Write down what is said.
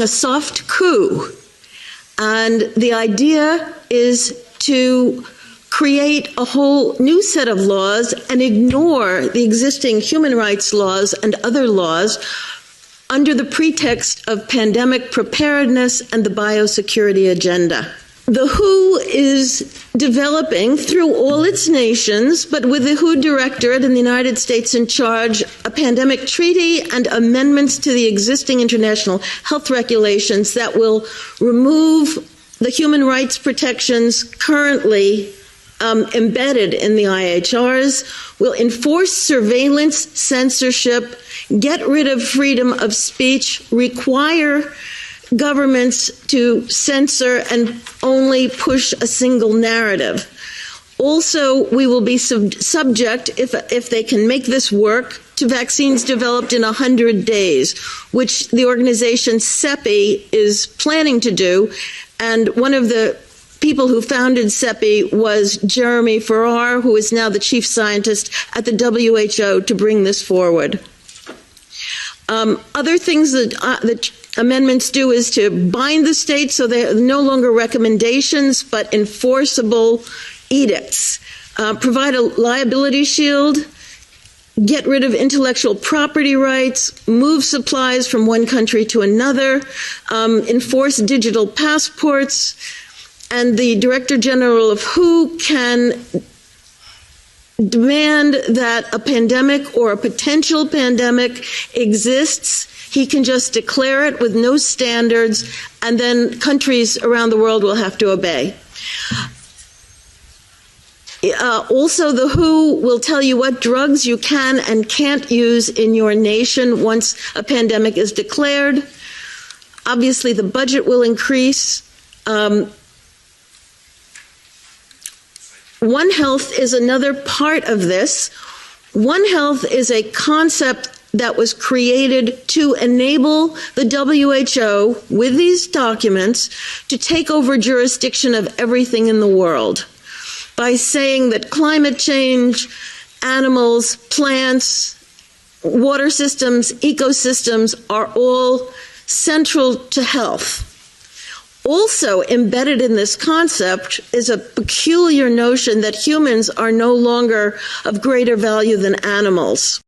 a soft coup, and the idea is to create a whole new set of laws and ignore the existing human rights laws and other laws under the pretext of pandemic preparedness and the biosecurity agenda. The WHO is developing through all its nations, but with the WHO Directorate in the United States in charge, a pandemic treaty and amendments to the existing international health regulations that will remove the human rights protections currently embedded in the IHRs, will enforce surveillance, censorship, get rid of freedom of speech, require governments to censor and only push a single narrative. Also, we will be subject, if they can make this work, to vaccines developed in 100 days, which the organization CEPI is planning to do. And one of the people who founded CEPI was Jeremy Farrar, who is now the chief scientist at the WHO, to bring this forward. Other things that amendments do is to bind the states so they're no longer recommendations but enforceable edicts, provide a liability shield, get rid of intellectual property rights, move supplies from one country to another, enforce digital passports, and the Director General of WHO can demand that a pandemic or a potential pandemic exists. He can just declare it with no standards, and then countries around the world will have to obey. Also, the WHO will tell you what drugs you can and can't use in your nation once a pandemic is declared. Obviously, the budget will increase. One Health is another part of this. One Health is a concept that was created to enable the WHO, with these documents, to take over jurisdiction of everything in the world by saying that climate change, animals, plants, water systems, ecosystems are all central to health. Also embedded in this concept is a peculiar notion that humans are no longer of greater value than animals.